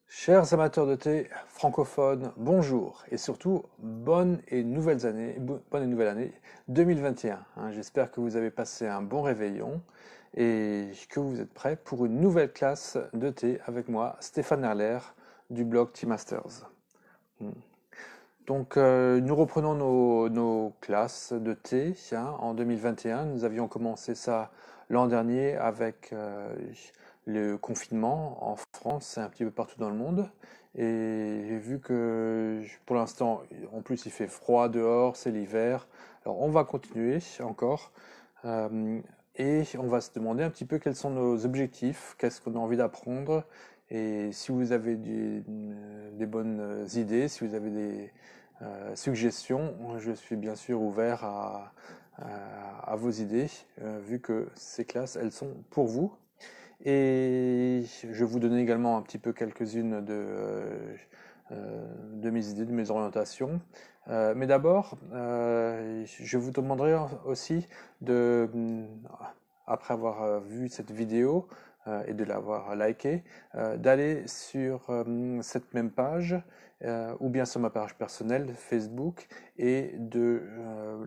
Chers amateurs de thé francophones, bonjour et surtout bonne et nouvelle année 2021. J'espère que vous avez passé un bon réveillon et que vous êtes prêts pour une nouvelle classe de thé avec moi, Stéphane Erler du blog Tea Masters. Hmm. Donc, nous reprenons nos classes de thé en 2021. Nous avions commencé ça l'an dernier avec le confinement en France et un petit peu partout dans le monde. Et vu que pour l'instant, en plus, il fait froid dehors, c'est l'hiver, alors on va continuer encore. Euh, et on va se demander un petit peu quels sont nos objectifs, qu'est-ce qu'on a envie d'apprendre. Et si vous avez des bonnes idées, si vous avez des suggestions, je suis bien sûr ouvert à vos idées, vu que ces classes, elles sont pour vous. Et je vais vous donner également un petit peu quelques-unes de mes idées, de mes orientations. Mais d'abord, je vous demanderai aussi de, après avoir vu cette vidéo et de l'avoir likée, d'aller sur cette même page ou bien sur ma page personnelle Facebook et de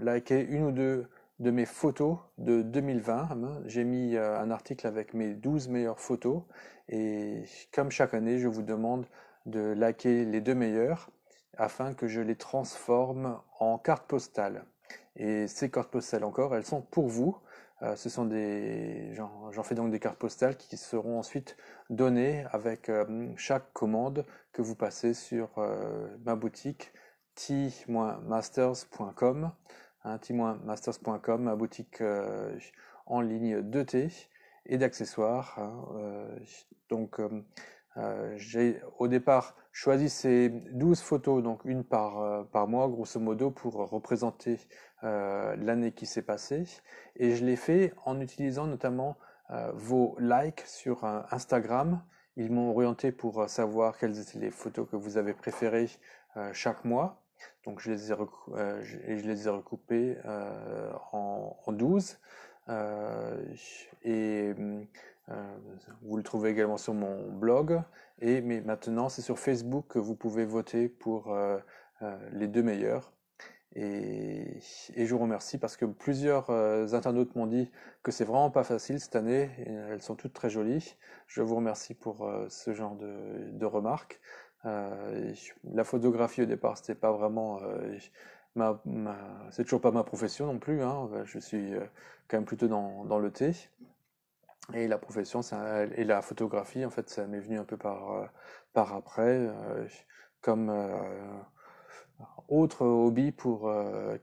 liker une ou deux de mes photos de 2020. J'ai mis un article avec mes 12 meilleures photos et comme chaque année, je vous demande de liker les deux meilleures afin que je les transforme en cartes postales. Et ces cartes postales encore, elles sont pour vous. Ce sont j'en fais donc des cartes postales qui seront ensuite données avec chaque commande que vous passez sur ma boutique t-masters.com, t-masters.com, ma boutique en ligne de thé et d'accessoires. Donc, j'ai au départ choisi ces 12 photos, donc une par mois, grosso modo, pour représenter l'année qui s'est passée. Et je l'ai fait en utilisant notamment vos likes sur Instagram. Ils m'ont orienté pour savoir quelles étaient les photos que vous avez préférées chaque mois. Donc je les ai recoupées en 12. Et euh, vous le trouvez également sur mon blog. Mais maintenant, c'est sur Facebook que vous pouvez voter pour les deux meilleurs. Et je vous remercie parce que plusieurs internautes m'ont dit que c'est vraiment pas facile cette année. Et elles sont toutes très jolies. Je vous remercie pour ce genre de remarques. La photographie au départ, c'était pas vraiment c'est toujours pas ma profession non plus. Je suis quand même plutôt dans le thé. Et la profession et la photographie, en fait, ça m'est venu un peu par après, comme autre hobby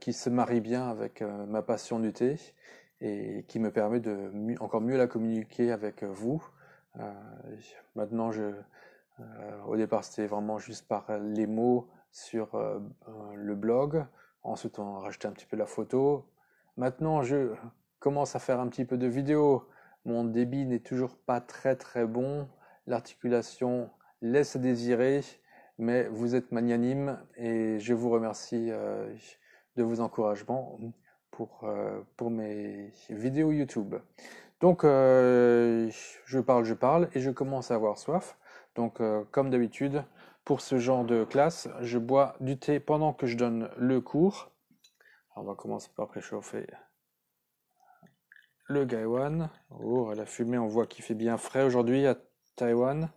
qui se marie bien avec ma passion du thé et qui me permet de encore mieux la communiquer avec vous. Euh, Maintenant, au départ, c'était vraiment juste par les mots sur le blog. Ensuite, on a rajouté un petit peu la photo. Maintenant, je commence à faire un petit peu de vidéo. Mon débit n'est toujours pas très très bon. L'articulation laisse à désirer, mais vous êtes magnanime et je vous remercie de vos encouragements pour mes vidéos YouTube. Donc, je parle et je commence à avoir soif. Donc, comme d'habitude, pour ce genre de classe, je bois du thé pendant que je donne le cours. Alors, on va commencer par préchauffer le Gaiwan. Oh, la fumée, on voit qu'il fait bien frais aujourd'hui à Taïwan.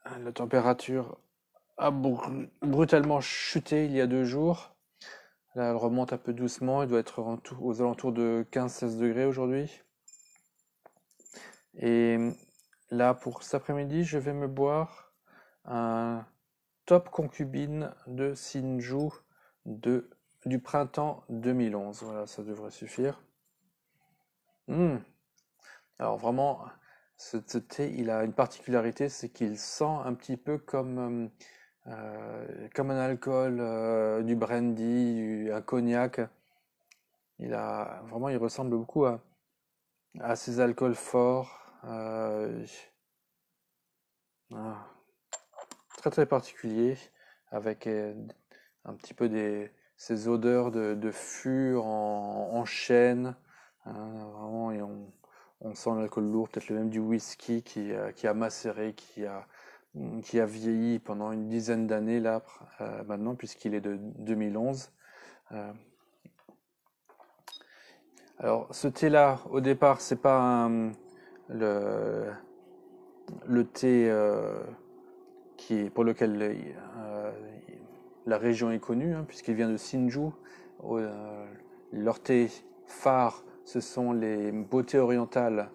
La température a brutalement chuté il y a 2 jours. Là, elle remonte un peu doucement. Elle doit être aux alentours de 15-16 degrés aujourd'hui. Et là, pour cet après-midi, je vais me boire un top concubine de Sinju de, du printemps 2011. Voilà, ça devrait suffire. Hmm. Alors vraiment, ce thé, il a une particularité, c'est qu'il sent un petit peu comme un alcool, du brandy, un cognac. Il ressemble beaucoup à ces alcools forts. Ah, très très particulier, avec un petit peu ces odeurs de fût en chêne. Vraiment, et On sent l'alcool lourd, peut-être le même du whisky qui a macéré, qui a vieilli pendant une dizaine d'années là maintenant, puisqu'il est de 2011. Euh, alors ce thé-là, au départ, c'est pas le, le thé pour lequel la région est connue, hein, puisqu'il vient de Sinju. Leur thé phare, ce sont les beautés orientales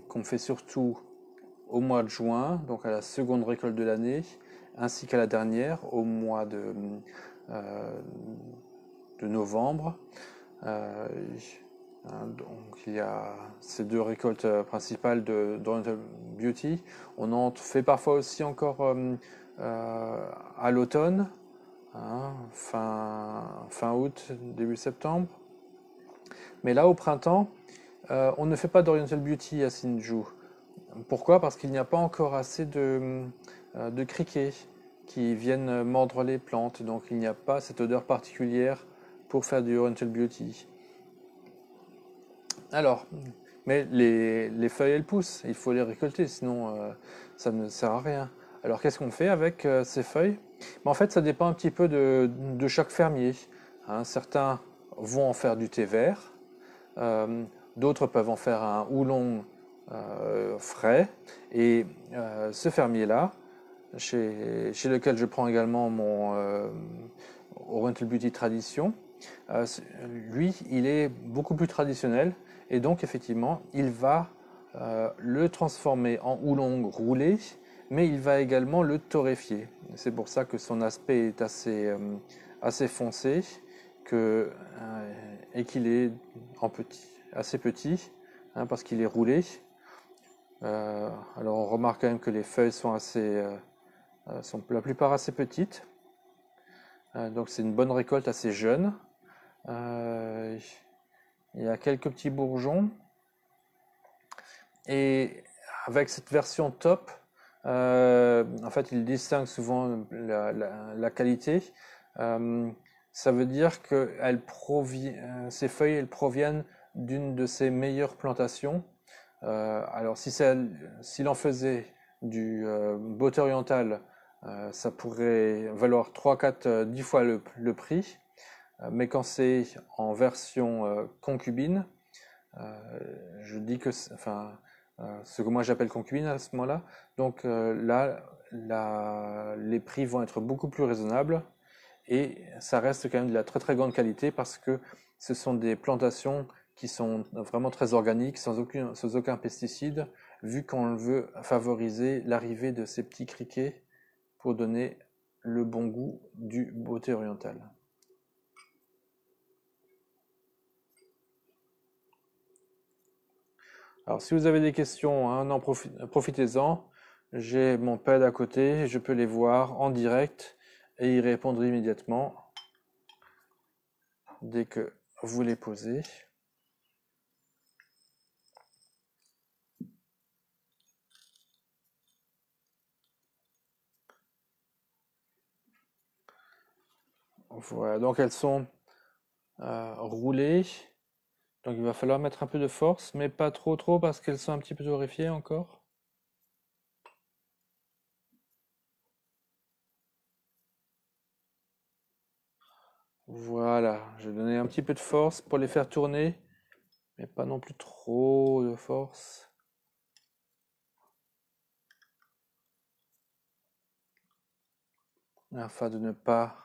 qu'on fait surtout au mois de juin, donc à la seconde récolte de l'année, ainsi qu'à la dernière, au mois euh, de novembre. Euh, donc il y a ces deux récoltes principales d'Oriental Beauty. On en fait parfois aussi encore à l'automne, hein, fin août, début septembre. Mais là, au printemps, on ne fait pas d'Oriental Beauty à Sinju. Pourquoi? Parce qu'il n'y a pas encore assez de criquets qui viennent mordre les plantes, donc il n'y a pas cette odeur particulière pour faire du Oriental Beauty. Alors, mais les feuilles, elles poussent, il faut les récolter, sinon ça ne sert à rien. Alors qu'est-ce qu'on fait avec ces feuilles? En fait, ça dépend un petit peu de chaque fermier, hein. Certains vont en faire du thé vert, euh, d'autres peuvent en faire un houlon frais. Et ce fermier-là, chez lequel je prends également mon Oriental Beauty Tradition, euh, lui, il est beaucoup plus traditionnel et donc effectivement, il va le transformer en oolong roulé, mais il va également le torréfier. C'est pour ça que son aspect est assez foncé et qu'il est assez petit, hein, parce qu'il est roulé. Alors on remarque quand même que les feuilles sont la plupart assez petites. Donc c'est une bonne récolte assez jeune. Euh, il y a quelques petits bourgeons. Et avec cette version top, en fait, il distingue souvent la qualité. Euh, Ça veut dire que ces feuilles, elles proviennent d'une de ses meilleures plantations. Alors, s'il en faisait du beauté orientale, ça pourrait valoir 3, 4, 10 fois le prix. Mais quand c'est en version concubine, je dis que, enfin, ce que moi j'appelle concubine à ce moment-là, donc là, les prix vont être beaucoup plus raisonnables et ça reste quand même de la très très grande qualité parce que ce sont des plantations qui sont vraiment très organiques, sans aucun pesticide, vu qu'on veut favoriser l'arrivée de ces petits criquets pour donner le bon goût du beauté orientale. Alors, si vous avez des questions, hein, profitez-en. J'ai mon pad à côté, je peux les voir en direct et y répondre immédiatement dès que vous les posez. Voilà, donc elles sont roulées. Donc il va falloir mettre un peu de force, mais pas trop trop parce qu'elles sont un petit peu torréfiées encore. Voilà, je vais donner un petit peu de force pour les faire tourner, mais pas non plus trop de force, afin de ne pas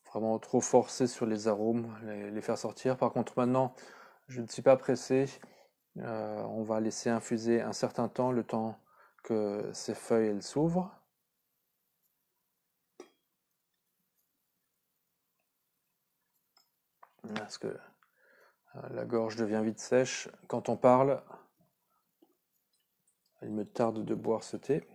vraiment trop forcer sur les arômes, les faire sortir. Par contre, maintenant, je ne suis pas pressé. On va laisser infuser un certain temps, le temps que ces feuilles elles s'ouvrent. Parce que la gorge devient vite sèche quand on parle. Il me tarde de boire ce thé.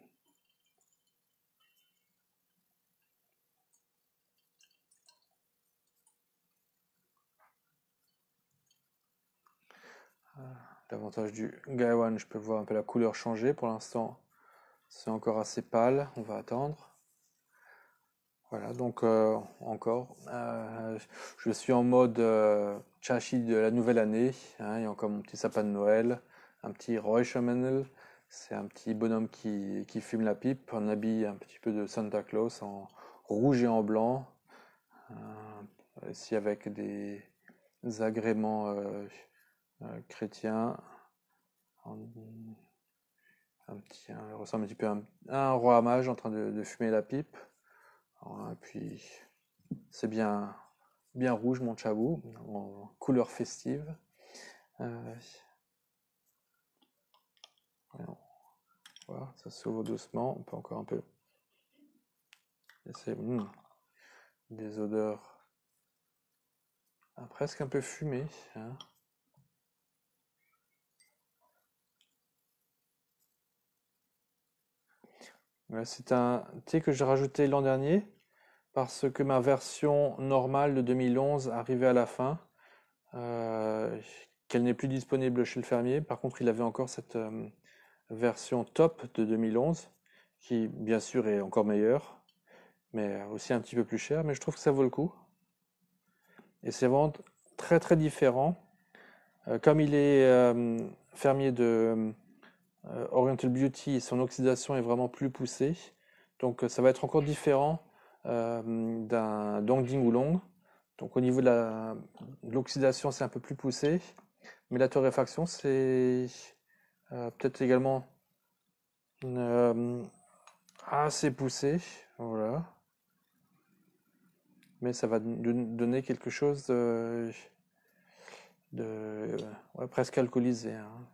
L'avantage du Gaiwan, je peux voir un peu la couleur changer. Pour l'instant, c'est encore assez pâle. On va attendre. Voilà, donc encore, je suis en mode Chachi de la nouvelle année, hein, il y a encore mon petit sapin de Noël, un petit Räuchermännle, c'est un petit bonhomme qui fume la pipe, en habit un petit peu de Santa Claus, en rouge et en blanc, ici avec des agréments chrétiens, en- il ressemble un petit peu à un roi mage en train de fumer la pipe. Voilà, puis c'est bien rouge mon chabou, en couleur festive. Euh, voilà, ça s'ouvre doucement, on peut encore un peu laisser des odeurs presque un peu fumées, hein. Voilà, c'est un thé que j'ai rajouté l'an dernier parce que ma version normale de 2011 arrivait à la fin, euh, qu'elle n'est plus disponible chez le fermier. Par contre, il avait encore cette version top de 2011 qui, bien sûr, est encore meilleure, mais aussi un petit peu plus cher. Mais je trouve que ça vaut le coup. Et c'est vraiment très très différent. Comme il est fermier de Oriental Beauty, son oxydation est vraiment plus poussée. Donc ça va être encore différent d'un Dongding Oolong. Donc au niveau de l'oxydation, c'est un peu plus poussé. Mais la torréfaction, c'est peut-être également euh, assez poussé. Voilà. Mais ça va donner quelque chose ouais, presque alcoolisé, hein.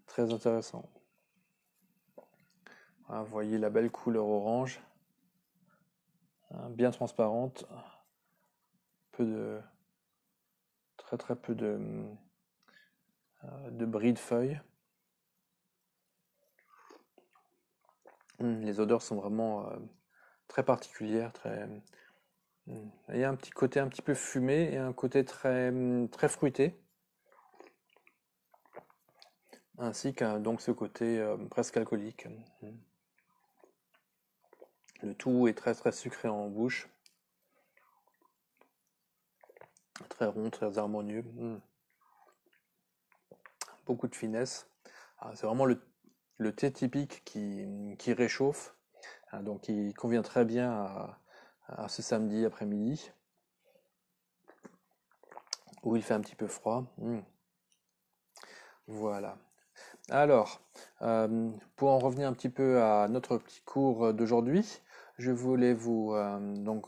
Très intéressant. Ah, vous voyez la belle couleur orange, hein, bien transparente, peu de, très très peu de bris de feuilles. Les odeurs sont vraiment très particulières, très. Il y a un petit côté un petit peu fumé et un côté très fruité, ainsi qu'un donc ce côté presque alcoolique. Le tout est très très sucré en bouche, très rond, très harmonieux. Beaucoup de finesse. Ah, c'est vraiment le thé typique qui réchauffe, hein, donc il convient très bien à ce samedi après-midi où il fait un petit peu froid. Voilà. Alors, pour en revenir un petit peu à notre petit cours d'aujourd'hui, je voulais vous donc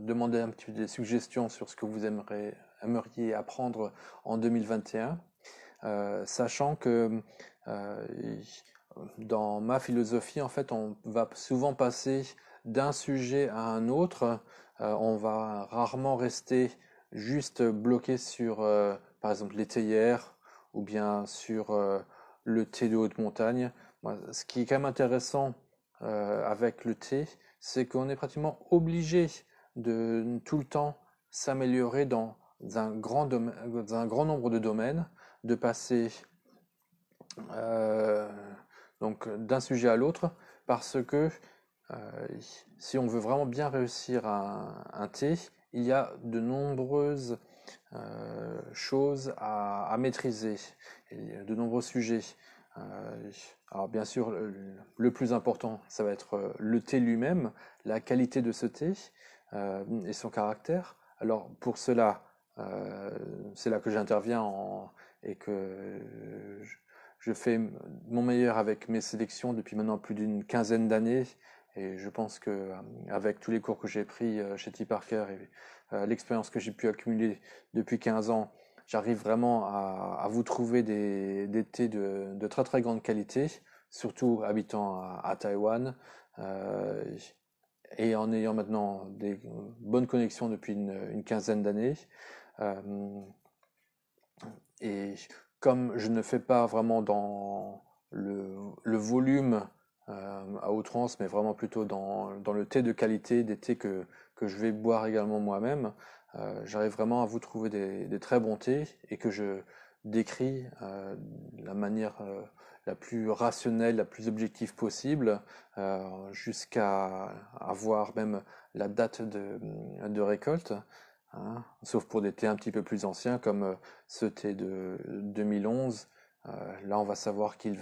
demander un petit peu des suggestions sur ce que vous aimeriez apprendre en 2021, sachant que euh, dans ma philosophie, en fait, on va souvent passer d'un sujet à un autre. On va rarement rester juste bloqué sur, par exemple, les théières ou bien sur le thé de haute montagne. Moi, ce qui est quand même intéressant avec le thé, c'est qu'on est pratiquement obligé de tout le temps s'améliorer dans dans un grand nombre de domaines, de passer euh, donc d'un sujet à l'autre, parce que euh, si on veut vraiment bien réussir un thé, il y a de nombreuses choses à maîtriser, et de nombreux sujets. Alors bien sûr, le plus important, ça va être le thé lui-même, la qualité de ce thé et son caractère. Alors pour cela, euh, c'est là que j'interviens et que je fais mon meilleur avec mes sélections depuis maintenant plus d'une quinzaine d'années. Et je pense que avec tous les cours que j'ai pris chez T. Parker et l'expérience que j'ai pu accumuler depuis 15 ans, j'arrive vraiment à vous trouver des thés de très très grande qualité, surtout habitant à Taïwan, euh, et en ayant maintenant des bonnes connexions depuis une quinzaine d'années. Euh, et comme je ne fais pas vraiment dans le volume à outrance, mais vraiment plutôt dans le thé de qualité, des thés que je vais boire également moi-même, j'arrive vraiment à vous trouver des très bons thés et que je décris de la manière la plus rationnelle, la plus objective possible, jusqu'à avoir même la date de récolte, hein, sauf pour des thés un petit peu plus anciens comme ce thé de 2011. Là, on va savoir qu'il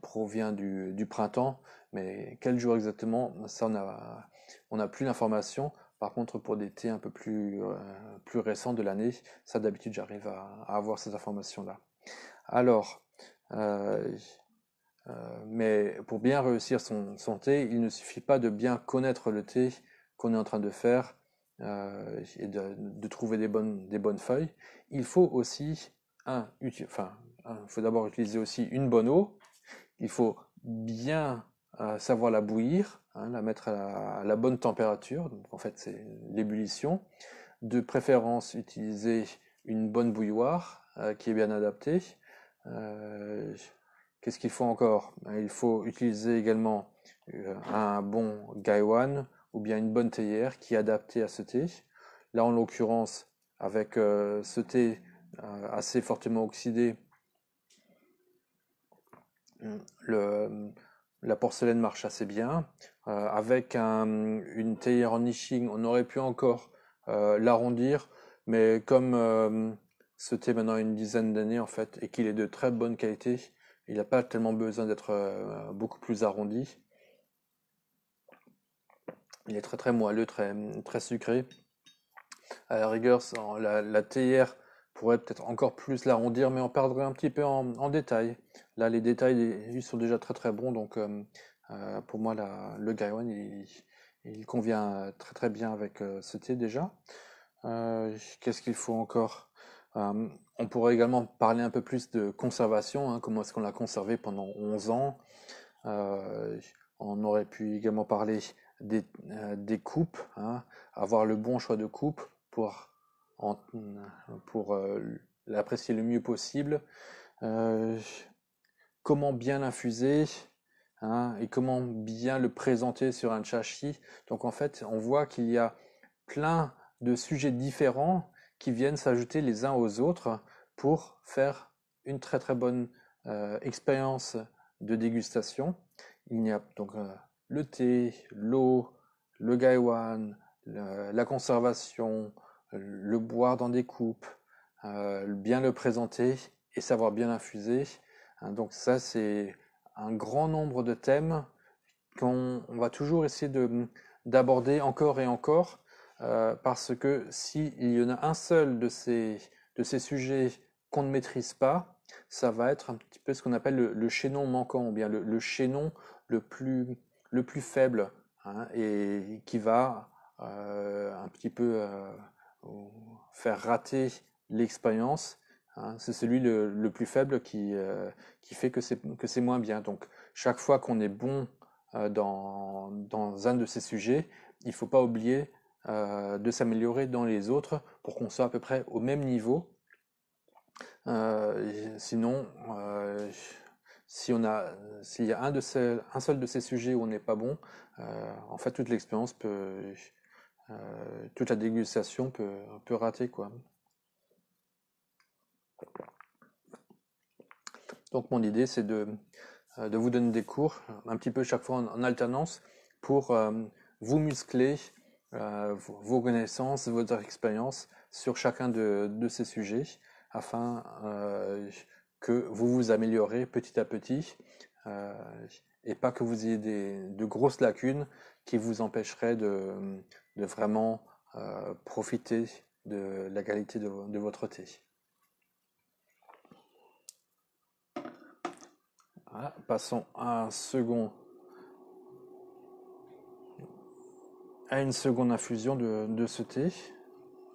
provient du printemps, mais quel jour exactement, ça, on n'a plus l'information. Par contre, pour des thés un peu plus récents de l'année, ça d'habitude j'arrive à avoir ces informations-là. Alors, euh, mais pour bien réussir son thé, il ne suffit pas de bien connaître le thé qu'on est en train de faire et de trouver des bonnes feuilles. Il faut aussi, il faut d'abord utiliser aussi une bonne eau. Il faut bien savoir la bouillir, hein, la mettre à la bonne température. Donc, en fait, c'est l'ébullition. De préférence, utiliser une bonne bouilloire qui est bien adaptée. Euh, Qu'est-ce qu'il faut encore? Il faut utiliser également un bon gaiwan ou bien une bonne théière qui est adaptée à ce thé. Là, en l'occurrence, avec ce thé assez fortement oxydé, le, la porcelaine marche assez bien. Avec une théière en niching, on aurait pu encore l'arrondir, mais comme ce thé maintenant a une dizaine d'années en fait et qu'il est de très bonne qualité, il n'a pas tellement besoin d'être beaucoup plus arrondi. Il est très très moelleux, très sucré. À la rigueur, la théière pourrait peut-être encore plus l'arrondir, mais on perdrait un petit peu en détail. Là, les détails, ils sont déjà très très bons, donc pour moi, le Gaiwan, il convient très très bien avec ce thé déjà. Qu'est-ce qu'il faut encore? On pourrait également parler un peu plus de conservation, hein, comment est-ce qu'on l'a conservé pendant 11 ans. Euh, on aurait pu également parler des coupes, hein, avoir le bon choix de coupe pour, en- pour l'apprécier le mieux possible. Euh, Comment bien l'infuser, hein, et comment bien le présenter sur un châssis. Donc en fait, on voit qu'il y a plein de sujets différents qui viennent s'ajouter les uns aux autres pour faire une très très bonne expérience de dégustation. Il y a donc le thé, l'eau, le gaiwan, la conservation, le boire dans des coupes, bien le présenter et savoir bien l'infuser. Hein, donc ça, c'est un grand nombre de thèmes qu'on va toujours essayer d'aborder encore et encore, parce que s'il y en a un seul de ces sujets qu'on ne maîtrise pas, ça va être un petit peu ce qu'on appelle le chaînon manquant, ou bien le chaînon le plus, le plus faible, hein, et qui va un petit peu faire rater l'expérience. Hein. C'est celui le plus faible qui fait que c'est moins bien. Donc, chaque fois qu'on est bon dans un de ces sujets, il ne faut pas oublier de s'améliorer dans les autres pour qu'on soit à peu près au même niveau. Sinon, si on a, s'il y a un seul de ces sujets où on n'est pas bon, en fait, toute l'expérience toute la dégustation peut rater, quoi. Donc, mon idée, c'est de vous donner des cours, un petit peu chaque fois en alternance, pour vous muscler vos connaissances, votre expérience sur chacun de ces sujets, afin que vous vous améliorez petit à petit, euh, et pas que vous ayez de grosses lacunes qui vous empêcheraient de vraiment profiter de la qualité de votre thé. Voilà, passons à une seconde infusion de ce thé.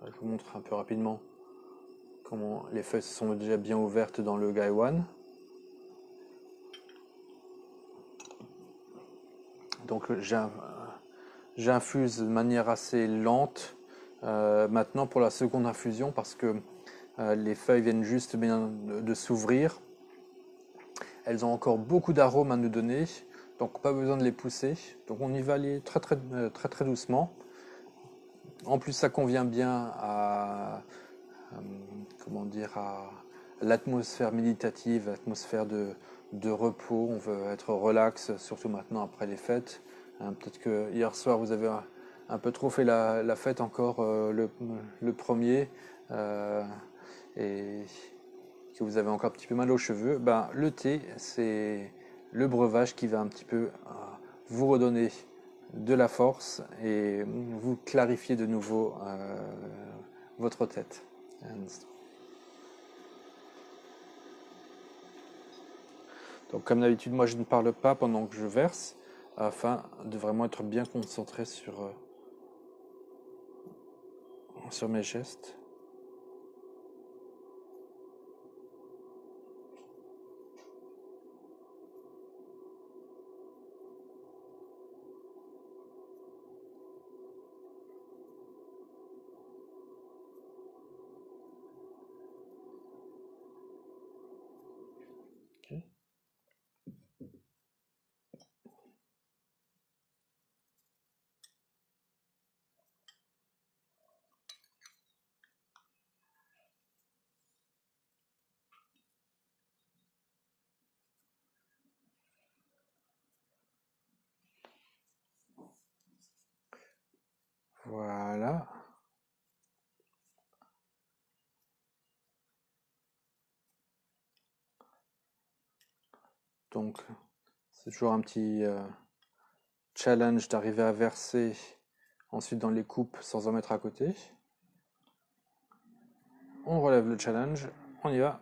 Je vous montre un peu rapidement comment les feuilles sont déjà bien ouvertes dans le gaiwan. Donc j'infuse de manière assez lente maintenant pour la seconde infusion parce que les feuilles viennent juste bien de s'ouvrir. Elles ont encore beaucoup d'arômes à nous donner, donc pas besoin de les pousser. Donc on y va aller très doucement. En plus, ça convient bien comment dire, à l'atmosphère méditative, l'atmosphère de repos, on veut être relax, surtout maintenant après les fêtes. Peut-être que hier soir vous avez un peu trop fait la fête encore le premier euh, et que vous avez encore un petit peu mal aux cheveux. Ben, le thé, c'est le breuvage qui va un petit peu vous redonner de la force et vous clarifier de nouveau votre tête. Donc comme d'habitude, moi je ne parle pas pendant que je verse, afin de vraiment être bien concentré sur mes gestes. Ok. Voilà. Donc c'est toujours un petit challenge d'arriver à verser ensuite dans les coupes sans en mettre à côté. On relève le challenge, on y va.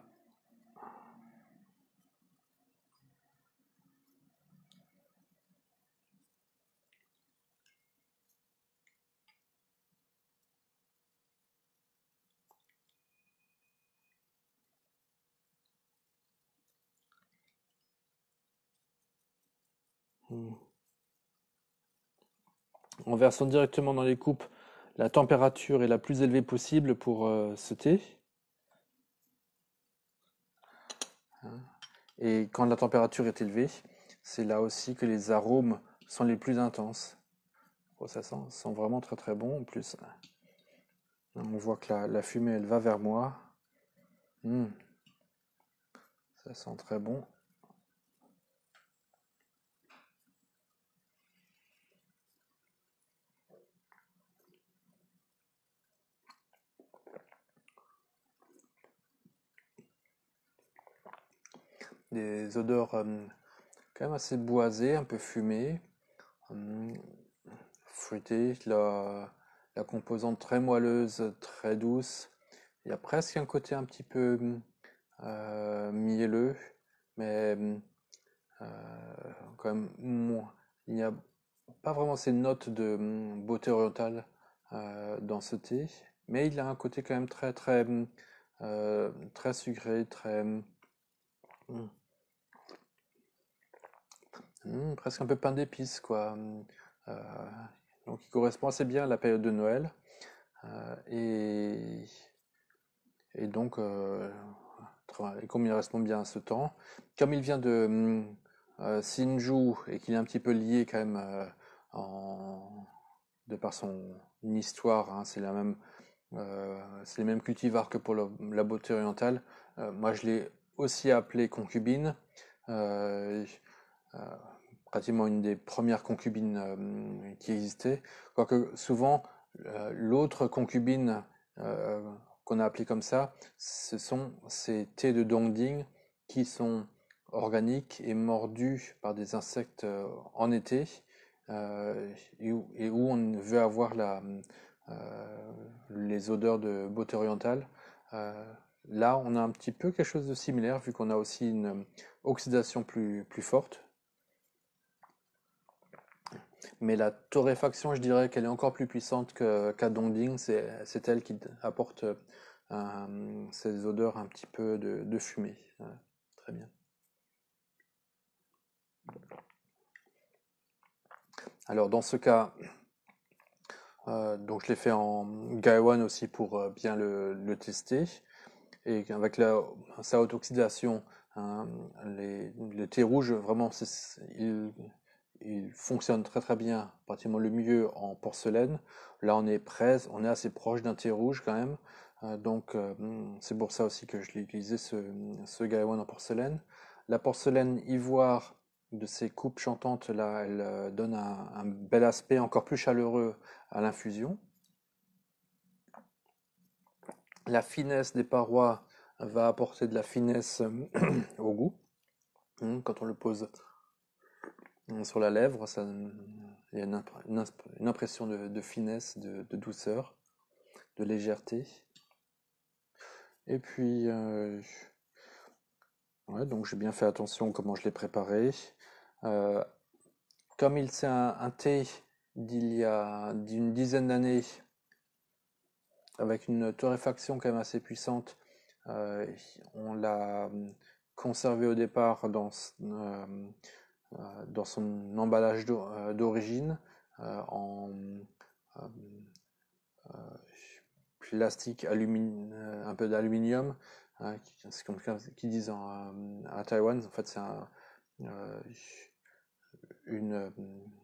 En versant directement dans les coupes, la température est la plus élevée possible pour ce thé. Et quand la température est élevée, c'est là aussi que les arômes sont les plus intenses. Oh, ça sent vraiment très très bon. En plus, on voit que la fumée, elle va vers moi. Mmh, ça sent très bon. Des odeurs quand même assez boisées, un peu fumées, hum, fruitées. La composante très moelleuse, très douce. Il y a presque un côté un petit peu mielleux, mais quand même moins. Il n'y a pas vraiment ces notes de beauté orientale dans ce thé, mais il a un côté quand même très très très sucré, très presque un peu pain d'épices quoi. Euh, donc il correspond assez bien à la période de Noël euh, et, et donc comme il correspond bien à ce temps, comme il vient de Sinju et qu'il est un petit peu lié quand même en, de par son histoire, hein, c'est les mêmes cultivars que pour la beauté orientale. Moi, je l'ai aussi appelé concubine, euh, euh, pratiquement une des premières concubines qui existait. Quoique souvent, l'autre concubine euh, qu'on a appelée comme ça, ce sont ces thés de Dongding qui sont organiques et mordus par des insectes en été et où on veut avoir les odeurs de beauté orientale. Euh, Là, on a un petit peu quelque chose de similaire vu qu'on a aussi une oxydation plus forte. Mais la torréfaction, je dirais qu'elle est encore plus puissante qu'à Dongding. C'est elle qui apporte ces odeurs un petit peu de fumée. Très bien. Alors dans ce cas, donc je l'ai fait en Gaiwan aussi pour bien le tester. Et avec sa haute oxydation, hein, le thé rouge, vraiment, il fonctionne très très bien, pratiquement le mieux en porcelaine. Là, on est assez proche d'un thé rouge quand même. Donc, c'est pour ça aussi que je l'ai utilisé, ce Gaiwan en porcelaine. la porcelaine ivoire de ces coupes chantantes là, elle donne un bel aspect encore plus chaleureux à l'infusion. La finesse des parois va apporter de la finesse au goût. Quand on le pose sur la lèvre, il y a une impression de finesse, de douceur, de légèreté. Et puis, ouais, donc j'ai bien fait attention comment je l'ai préparé. Euh, Comme c'est un thé d'une dizaine d'années, avec une torréfaction quand même assez puissante, euh, on l'a conservé au départ dans son emballage d'origine, en euh, euh, plastique, un peu d'aluminium, hein, c'est comme qu'ils disent à Taïwan. En fait, c'est euh, une,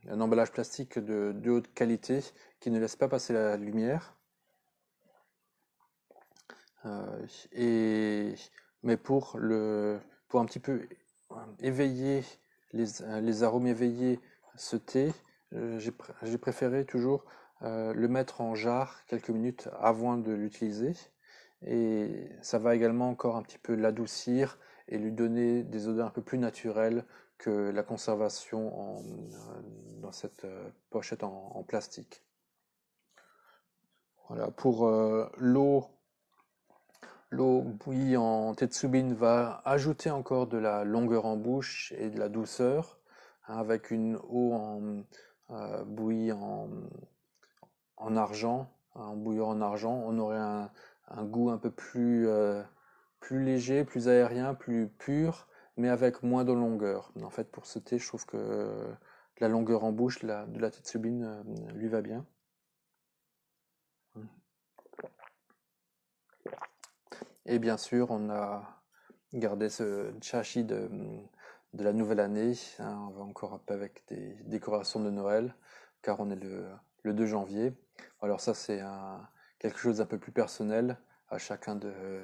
un emballage plastique de haute qualité qui ne laisse pas passer la lumière. Euh, et, mais pour un petit peu éveiller les arômes éveillés ce thé, j'ai préféré toujours le mettre en jarre quelques minutes avant de l'utiliser. Et ça va également encore un petit peu l'adoucir et lui donner des odeurs un peu plus naturelles que la conservation dans cette pochette en plastique. Voilà, pour l'eau bouillie en tetsubin va ajouter encore de la longueur en bouche et de la douceur, hein, avec une eau bouillie en argent, en bouillant en argent, on aurait un goût un peu plus léger, plus aérien, plus pur, mais avec moins de longueur. En fait, pour ce thé, je trouve que la longueur en bouche de la tetsubin lui va bien. Et bien sûr, on a gardé ce chashi de la nouvelle année, hein. On va encore un peu avec des décorations de Noël, car on est le 2 janvier. Alors ça, c'est quelque chose d'un peu plus personnel, à chacun de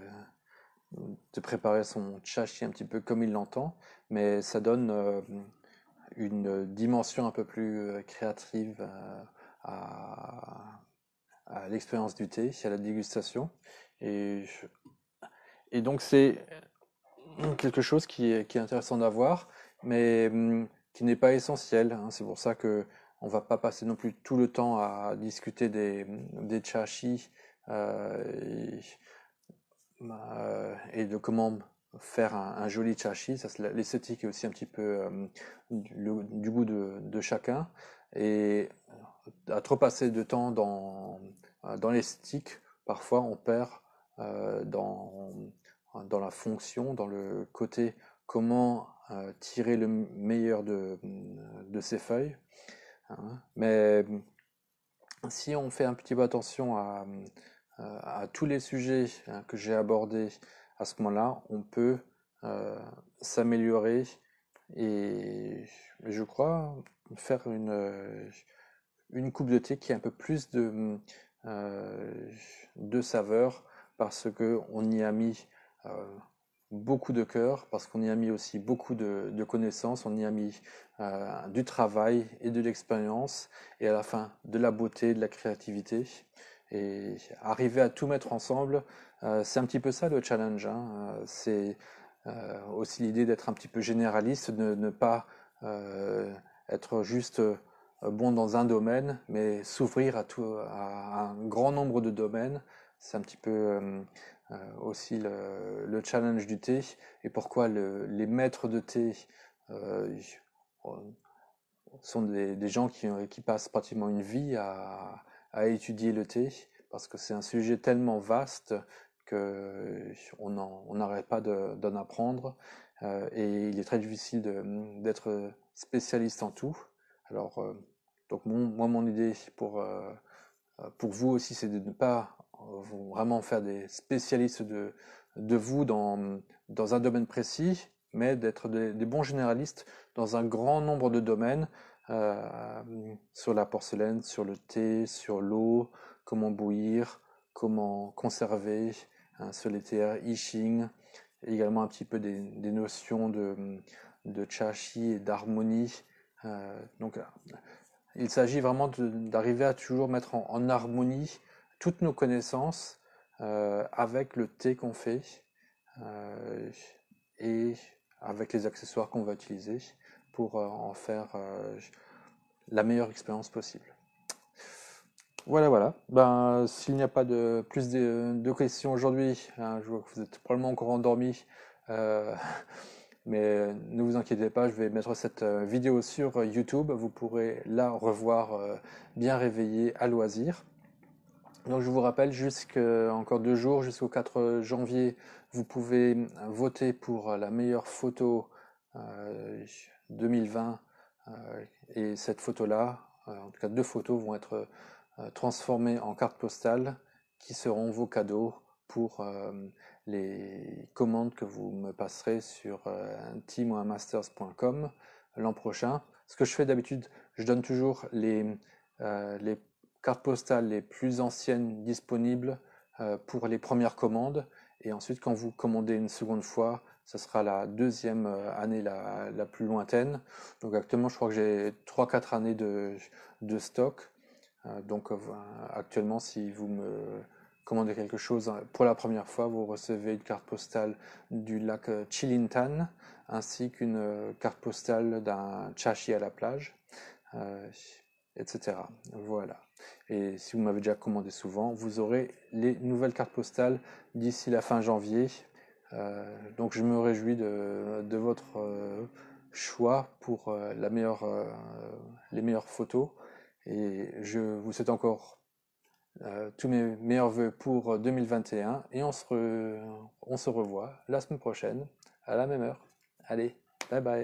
préparer son chashi un petit peu comme il l'entend, mais ça donne une dimension un peu plus créative à, à l'expérience du thé, à la dégustation. Et, et donc c'est quelque chose qui est intéressant d'avoir, mais qui n'est pas essentiel, hein. C'est pour ça que on va pas passer non plus tout le temps à discuter des chashi et, et de comment faire un joli chashi. Ça, l'esthétique est aussi un petit peu du goût de chacun. Et à trop passer de temps dans l'esthétique, parfois on perd dans la fonction, dans le côté comment tirer le meilleur de ces feuilles, hein. Mais si on fait un petit peu attention à tous les sujets hein, que j'ai abordés à ce moment-là, on peut euh, s'améliorer et je crois faire une coupe de thé qui a un peu plus de saveur parce que on y a mis euh, beaucoup de cœur, parce qu'on y a mis aussi beaucoup de connaissances, on y a mis du travail et de l'expérience, et à la fin de la beauté, de la créativité. Et arriver à tout mettre ensemble, c'est un petit peu ça le challenge, hein. C'est aussi l'idée d'être un petit peu généraliste, de ne pas être juste bon dans un domaine, mais s'ouvrir à un grand nombre de domaines. C'est un petit peu aussi le challenge du thé et pourquoi les maîtres de thé euh, sont des gens qui passent pratiquement une vie à étudier le thé parce que c'est un sujet tellement vaste que on n'arrête pas d'en apprendre et il est très difficile d'être spécialiste en tout. Alors, donc moi, mon idée pour vous aussi, c'est de ne pas vraiment faire des spécialistes de vous dans un domaine précis, mais d'être des bons généralistes dans un grand nombre de domaines, sur la porcelaine, sur le thé, sur l'eau, comment bouillir, comment conserver, hein, sur les théières I Ching, également un petit peu des notions de chashi et d'harmonie. Donc il s'agit vraiment d'arriver à toujours mettre en harmonie toutes nos connaissances avec le thé qu'on fait euh, et avec les accessoires qu'on va utiliser pour en faire la meilleure expérience possible. Voilà, voilà. Ben, s'il n'y a pas de plus de questions aujourd'hui, hein, je vois que vous êtes probablement encore endormis, euh, mais ne vous inquiétez pas, je vais mettre cette vidéo sur YouTube. Vous pourrez la revoir bien réveillé à loisir. Donc je vous rappelle, encore 2 jours, jusqu'au 4 janvier, vous pouvez voter pour la meilleure photo euh, 2020. Et cette photo-là, en tout cas 2 photos, vont être transformées en cartes postales qui seront vos cadeaux pour les commandes que vous me passerez sur team-masters.com l'an prochain. Ce que je fais d'habitude, je donne toujours les cartes postales les plus anciennes disponibles pour les premières commandes. Et ensuite, quand vous commandez une seconde fois, ça sera la deuxième année la plus lointaine. Donc actuellement, je crois que j'ai 3-4 années de stock. Donc actuellement, si vous me commandez quelque chose pour la première fois, vous recevez une carte postale du lac Chilintan, ainsi qu'une carte postale d'un chashi à la plage, euh, etc. Voilà. Et si vous m'avez déjà commandé souvent, vous aurez les nouvelles cartes postales d'ici la fin janvier. Donc je me réjouis de votre choix pour les meilleures photos. Et je vous souhaite encore tous mes meilleurs voeux pour 2021. Et on se revoit la semaine prochaine à la même heure. Allez, bye bye.